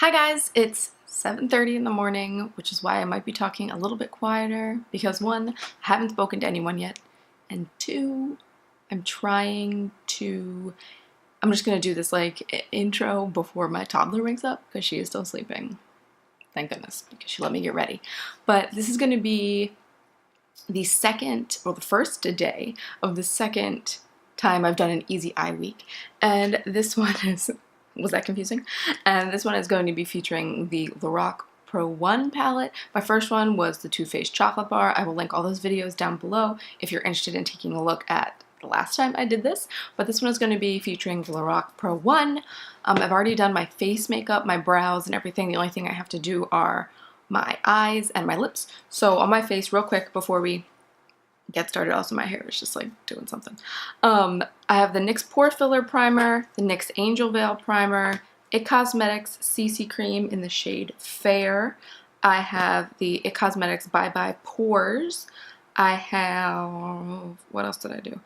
Hi guys, it's 7:30 in the morning, which is why I might be talking a little bit quieter because one, I haven't spoken to anyone yet, and two, I'm just gonna do this like intro before my toddler wakes up because she is still sleeping. Thank goodness, because she let me get ready. But this is gonna be the first day of the second time I've done an easy eye week, and this one is was that confusing? And this one is going to be featuring the Lorac Pro 1 palette. My first one was the Too Faced chocolate bar. I will link all those videos down below if you're interested in taking a look at the last time I did this. But this one is going to be featuring the Lorac Pro 1. I've already done my face makeup, my brows, and everything. The only thing I have to do are my eyes and my lips. So on my face, real quick before we get started, also my hair is just like doing something. I have the NYX Pore Filler Primer, the NYX Angel Veil Primer, IT Cosmetics CC Cream in the shade Fair. I have the IT Cosmetics Bye Bye Pores. I have, what else did I do?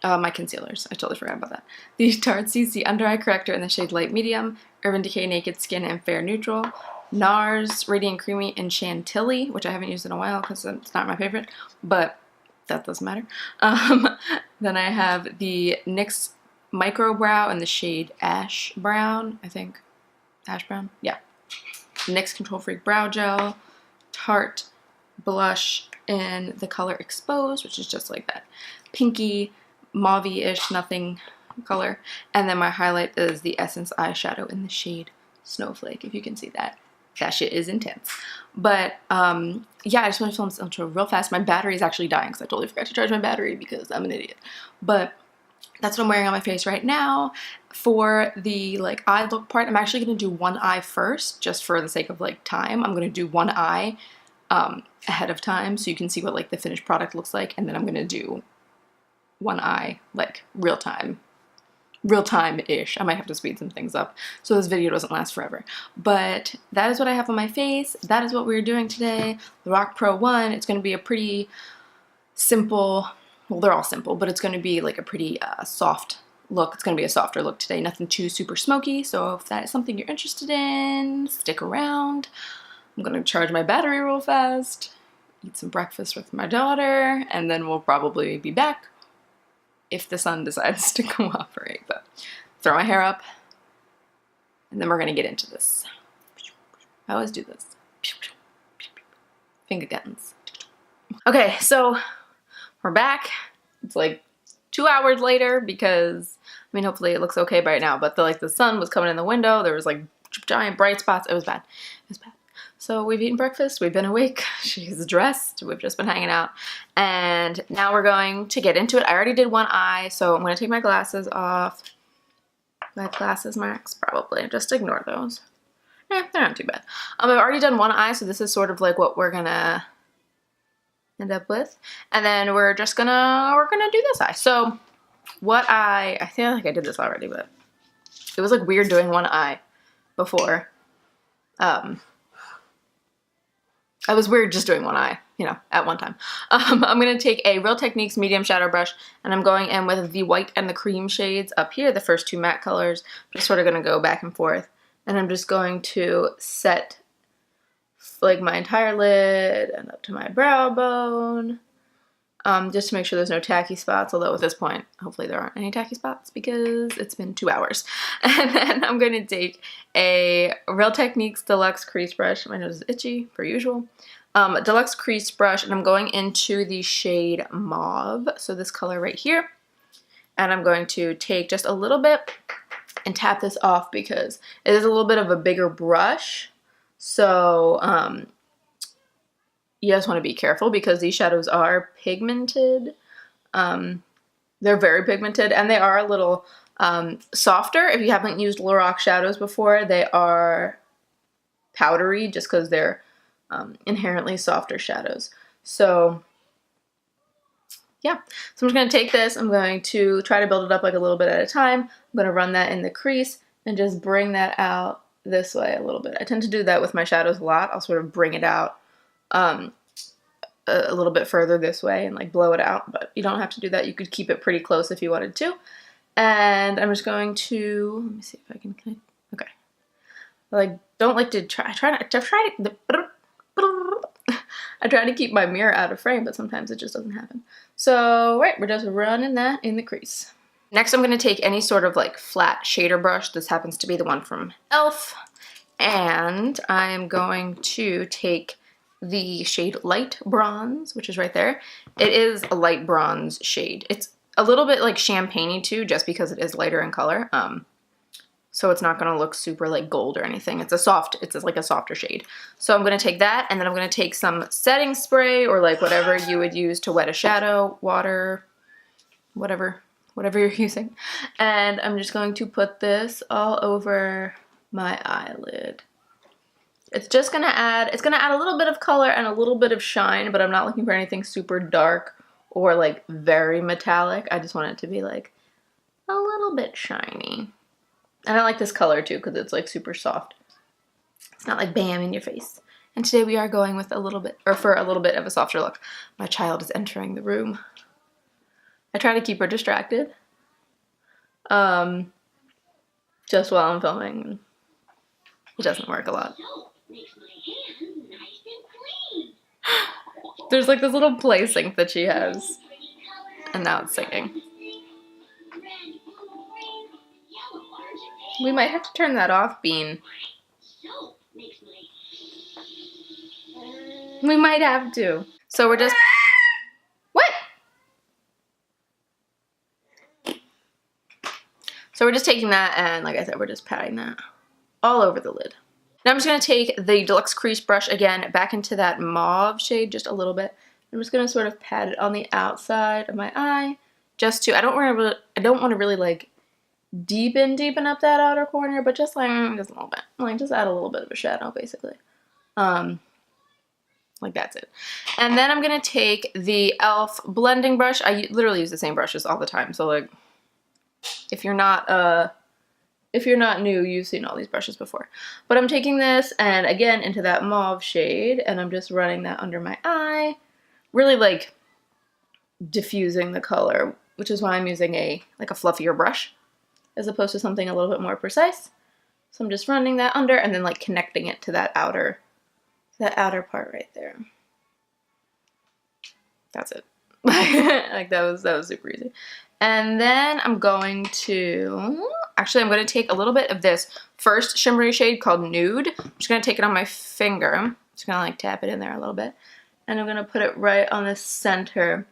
My concealers. I totally forgot about that. The Tarte CC Under Eye Corrector in the shade Light Medium, Urban Decay Naked Skin and Fair Neutral, NARS Radiant Creamy in Chantilly, which I haven't used in a while because it's not my favorite, but that doesn't matter. Then I have the NYX Micro Brow in the shade Ash Brown, I think. Ash Brown? Yeah. NYX Control Freak Brow Gel, Tarte Blush in the color Exposed, which is just like that pinky, mauve-ish, nothing color. And then my highlight is the Essence eyeshadow in the shade Snowflake, if you can see that. That shit is intense. But yeah, I just want to film this intro real fast. My battery is actually dying because I totally forgot to charge my battery because I'm an idiot. But that's what I'm wearing on my face right now. For the like eye look part, I'm actually going to do one eye first, just for the sake of like time. I'm going to do one eye ahead of time so you can see what like the finished product looks like, and then I'm going to do one eye like real time-ish. I might have to speed some things up so this video doesn't last forever. But that is what I have on my face. That is what we're doing today. The Lorac Pro 1, it's going to be a pretty simple, well, they're all simple, but it's going to be like a pretty soft look. It's going to be a softer look today, nothing too super smoky. So if that is something you're interested in, stick around. I'm going to charge my battery real fast, eat some breakfast with my daughter, and then we'll probably be back if the sun decides to cooperate. But throw my hair up, and then we're gonna get into this. I always do this. Finger guns. Okay, so we're back. It's like 2 hours later because, I mean, hopefully it looks okay by now, but the sun was coming in the window. There was like giant bright spots. It was bad. It was bad. So we've eaten breakfast, we've been awake, she's dressed, we've just been hanging out, and now we're going to get into it. I already did one eye, so I'm going to take my glasses off. My glasses marks, probably. Just ignore those. They're not too bad. I've already done one eye, so this is sort of like what we're going to end up with. And then we're just we're gonna do this eye. So what I feel like I did this already, but it was like weird doing one eye before. I was weird just doing one eye, you know, at one time. I'm going to take a Real Techniques medium shadow brush, and I'm going in with the white and the cream shades up here, the first two matte colors. I'm just sort of going to go back and forth, and I'm just going to set like my entire lid and up to my brow bone, just to make sure there's no tacky spots, although at this point, hopefully there aren't any tacky spots because it's been 2 hours. And then I'm going to take a Real Techniques Deluxe Crease Brush. My nose is itchy, per usual. Deluxe Crease Brush, and I'm going into the shade Mauve, so this color right here. And I'm going to take just a little bit and tap this off because it is a little bit of a bigger brush. So, you just want to be careful because these shadows are pigmented. They're very pigmented, and they are a little softer. If you haven't used Lorac shadows before, they are powdery just because they're inherently softer shadows. So yeah, so I'm just going to take this. I'm going to try to build it up like a little bit at a time. I'm going to run that in the crease and just bring that out this way a little bit. I tend to do that with my shadows a lot. I'll sort of bring it out a little bit further this way and like blow it out, but you don't have to do that. You could keep it pretty close if you wanted to. And I'm just going to, let me see if I can, okay. like don't like to try. I try to keep my mirror out of frame, but sometimes it just doesn't happen. So right, we're just running that in the crease. Next, I'm going to take any sort of like flat shader brush. This happens to be the one from e.l.f. And I am going to take the shade Light Bronze, which is right there. It is a light bronze shade. It's a little bit like champagne-y too, just because it is lighter in color. So it's not gonna look super like gold or anything. It's like a softer shade. So I'm gonna take that, and then I'm gonna take some setting spray or like whatever you would use to wet a shadow, water, whatever you're using. And I'm just going to put this all over my eyelid. It's gonna add a little bit of color and a little bit of shine, but I'm not looking for anything super dark or like very metallic. I just want it to be like a little bit shiny. And I like this color too because it's like super soft. It's not like bam in your face. And today we are going with for a little bit of a softer look. My child is entering the room. I try to keep her distracted. Just while I'm filming. It doesn't work a lot. There's like this little play sync that she has. And now it's singing. We might have to turn that off, Bean. We might have to. So we're just... What? So we're just taking that and, like I said, we're just patting that all over the lid. Now I'm just going to take the Deluxe Crease Brush again back into that mauve shade just a little bit. I'm just going to sort of pat it on the outside of my eye just to, I don't want to really like deepen up that outer corner, but just like just a little bit. Like just add a little bit of a shadow basically. Like that's it. And then I'm going to take the e.l.f. blending brush. I literally use the same brushes all the time. So like if you're not new, you've seen all these brushes before. But I'm taking this and again into that mauve shade and I'm just running that under my eye. Really like diffusing the color, which is why I'm using a fluffier brush as opposed to something a little bit more precise. So I'm just running that under and then like connecting it to that outer part right there. That's it. Like that was super easy. And then I'm going to take a little bit of this first shimmery shade called Nude. I'm just going to take it on my finger. I'm just going to like tap it in there a little bit. And I'm going to put it right on the center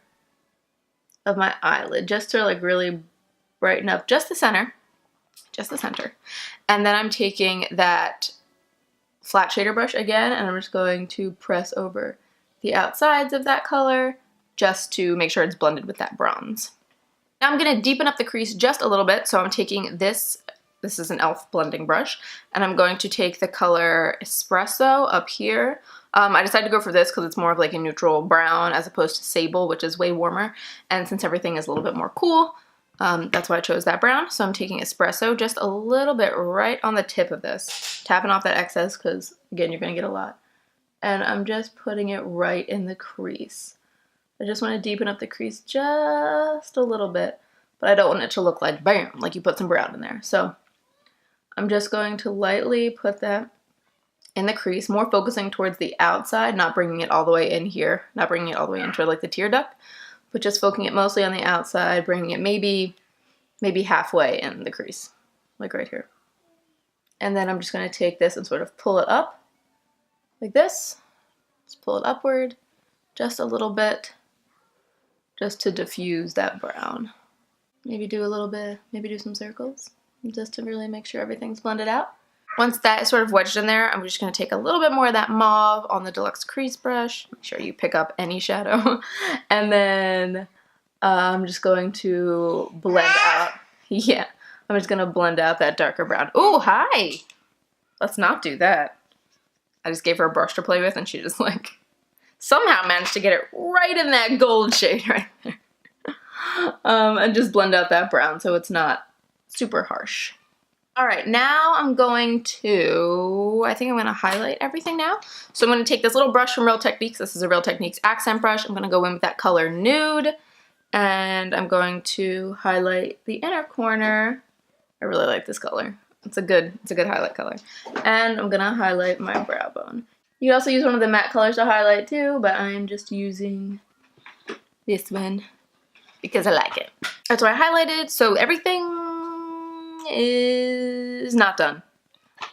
of my eyelid just to like really brighten up just the center. And then I'm taking that flat shader brush again and I'm just going to press over the outsides of that color just to make sure it's blended with that bronze. Now I'm going to deepen up the crease just a little bit, so I'm taking this is an e.l.f. blending brush, and I'm going to take the color Espresso up here. I decided to go for this because it's more of like a neutral brown as opposed to Sable, which is way warmer, and since everything is a little bit more cool, that's why I chose that brown. So I'm taking Espresso just a little bit right on the tip of this, tapping off that excess because, again, you're going to get a lot. And I'm just putting it right in the crease. I just want to deepen up the crease just a little bit, but I don't want it to look like bam, like you put some brown in there. So I'm just going to lightly put that in the crease, more focusing towards the outside, not bringing it all the way in here, not bringing it all the way into like the tear duct, but just focusing it mostly on the outside, bringing it maybe halfway in the crease, like right here. And then I'm just going to take this and sort of pull it up like this. Just pull it upward just a little bit, just to diffuse that brown. Maybe do a little bit, maybe do some circles, just to really make sure everyth's blended out. Once that is sort of wedged in there, I'm just going to take a little bit more of that mauve on the Deluxe Crease Brush. Make sure you pick up any shadow. And then I'm just going to blend out, yeah, I'm just going to blend out that darker brown. Ooh, hi! Let's not do that. I just gave her a brush to play with and she just like somehow managed to get it right in that gold shade right there. And just blend out that brown so it's not super harsh. All right, now I'm going to, I think I'm going to highlight everything now. So I'm going to take this little brush from Real Techniques. This is a Real Techniques accent brush. I'm going to go in with that color Nude. And I'm going to highlight the inner corner. I really like this color. It's a good highlight color. And I'm gonna highlight my brow bone. You can also use one of the matte colors to highlight too, but I'm just using this one because I like it. That's why I highlighted. So everything is not done.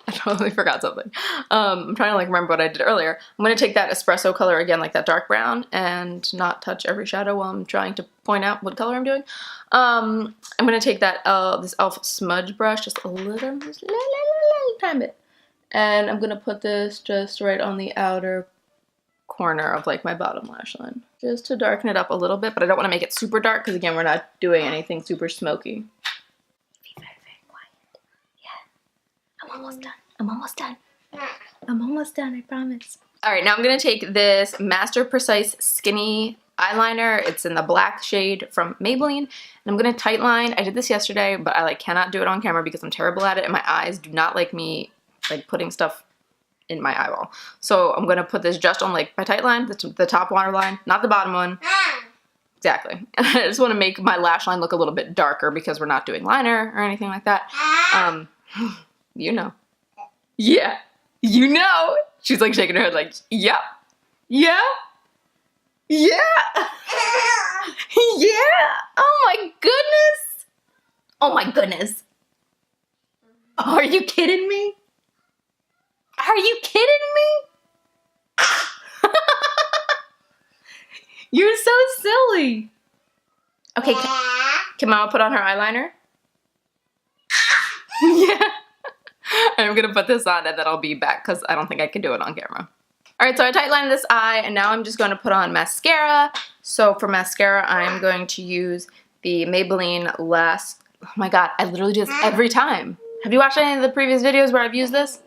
I totally forgot something. I'm trying to like remember what I did earlier. I'm gonna take that espresso color again, like that dark brown, and not touch every shadow while I'm trying to point out what color I'm doing. I'm gonna take that this e.l.f. smudge brush, just a little tiny bit, and I'm gonna put this just right on the outer corner of like my bottom lash line, just to darken it up a little bit. But I don't want to make it super dark because again, we're not doing anything super smoky. I'm almost done. I'm almost done. I'm almost done, I promise. All right, now I'm gonna take this Master Precise Skinny eyeliner. It's in the black shade from Maybelline, and I'm gonna tight line. I did this yesterday, but I like cannot do it on camera because I'm terrible at it, and my eyes do not like me like putting stuff in my eyeball. So I'm gonna put this just on like my tight line, the top waterline, not the bottom one. Exactly. And I just want to make my lash line look a little bit darker because we're not doing liner or anything like that. You know. Yeah. You know. She's like shaking her head like, yep. Yeah. Yeah. Yeah. Oh my goodness. Oh my goodness. Oh, are you kidding me? Are you kidding me? You're so silly. Okay, can Mama put on her eyeliner? Yeah. I'm gonna put this on and then I'll be back because I don't think I can do it on camera. Alright, so I tight lined this eye and now I'm just going to put on mascara. So for mascara, I'm going to use the Maybelline oh my god, I literally do this every time. Have you watched any of the previous videos where I've used this?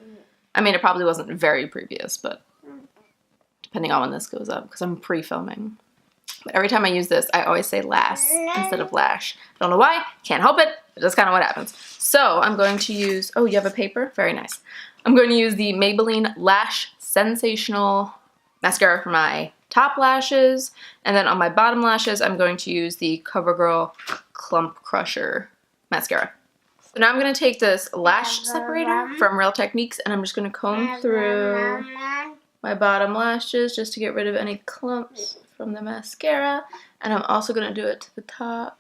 I mean, it probably wasn't very previous, but depending on when this goes up because I'm pre-filming. But every time I use this, I always say lass instead of lash. I don't know why, can't help it, but that's kind of what happens. So I'm going to use, oh, you have a paper? Very nice. I'm going to use the Maybelline Lash Sensational Mascara for my top lashes. And then on my bottom lashes, I'm going to use the CoverGirl Clump Crusher Mascara. So now I'm going to take this lash separator from Real Techniques and I'm just going to comb through my bottom lashes just to get rid of any clumps from the mascara, and I'm also going to do it to the top,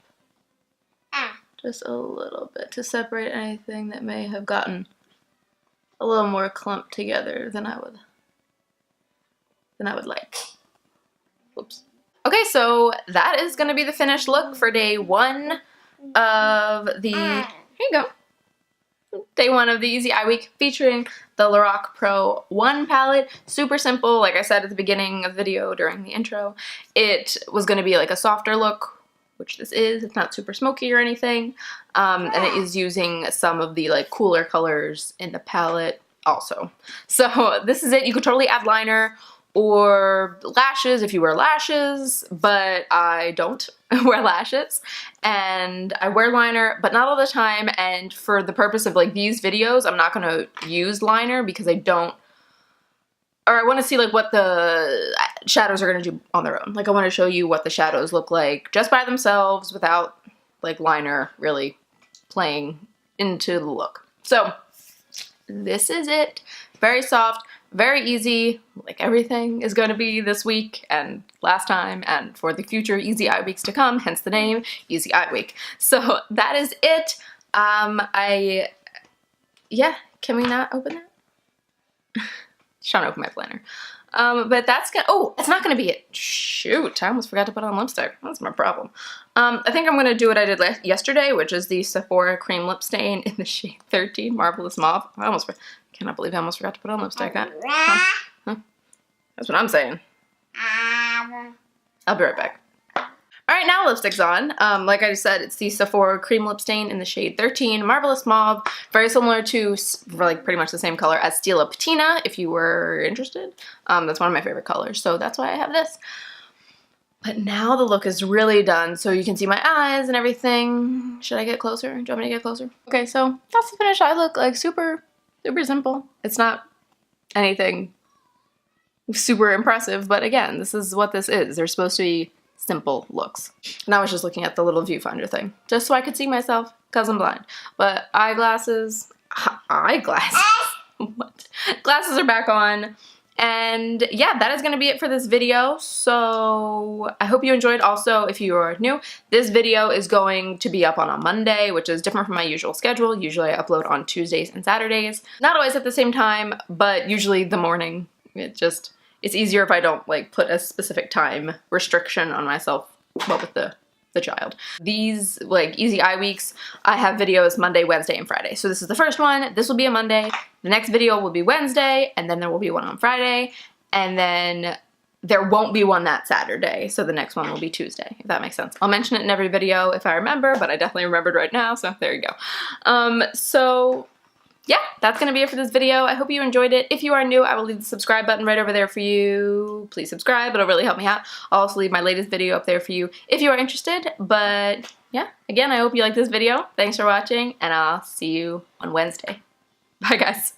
just a little bit to separate anything that may have gotten a little more clumped together than I would like. Oops. Okay, so that is going to be the finished look for day one of the, here you go. Day one of the Easy Eye Week featuring the Lorac Pro 1 palette. Super simple, like I said at the beginning of the video during the intro. It was going to be like a softer look, which this is. It's not super smoky or anything. And it is using some of the like cooler colors in the palette also. So this is it. You could totally add liner or lashes if you wear lashes, but I don't wear lashes, and I wear liner, but not all the time, and for the purpose of like these videos, I'm not going to use liner because I want to see like what the shadows are going to do on their own. Like I want to show you what the shadows look like just by themselves without like liner really playing into the look. So this is it. Very soft, very easy, like everything is going to be this week and last time and for the future Easy Eye Weeks to come, hence the name, Easy Eye Week. So that is it. Yeah, can we not open that? Just trying to open my planner. But that's gonna, oh, it's not gonna be it. Shoot, I almost forgot to put on lipstick. That's my problem. I think I'm gonna do what I did yesterday, which is the Sephora cream lip stain in the shade 13, Marvelous Mauve. Cannot believe I almost forgot to put on lipstick. Huh? That's what I'm saying. I'll be right back. Alright, now lipstick's on. Like I just said, it's the Sephora cream lip stain in the shade 13, Marvelous Mauve. Very similar to, like, pretty much the same color as Stila Patina, if you were interested. That's one of my favorite colors, so that's why I have this. But now the look is really done, so you can see my eyes and everything. Should I get closer? Do you want me to get closer? Okay, so that's the finished eye look. Like, super simple. It's not anything super impressive, but again, this is what this is. They're supposed to be simple looks. And I was just looking at the little viewfinder thing, just so I could see myself, because I'm blind. But eyeglasses, eyeglasses. What? Glasses are back on. And yeah, that is going to be it for this video. So I hope you enjoyed. Also, if you are new, this video is going to be up on a Monday, which is different from my usual schedule. Usually I upload on Tuesdays and Saturdays. Not always at the same time, but usually the morning. It's easier if I don't like put a specific time restriction on myself, well, with the child. These like easy eye weeks, I have videos Monday, Wednesday, and Friday. So this is the first one. This will be a Monday. The next video will be Wednesday, and then there will be one on Friday, and then there won't be one that Saturday. So the next one will be Tuesday, if that makes sense. I'll mention it in every video if I remember, but I definitely remembered right now, so there you go. So yeah, that's gonna be it for this video. I hope you enjoyed it. If you are new, I will leave the subscribe button right over there for you. Please subscribe, it'll really help me out. I'll also leave my latest video up there for you if you are interested. But yeah, again, I hope you like this video. Thanks for watching, and I'll see you on Wednesday. Bye, guys.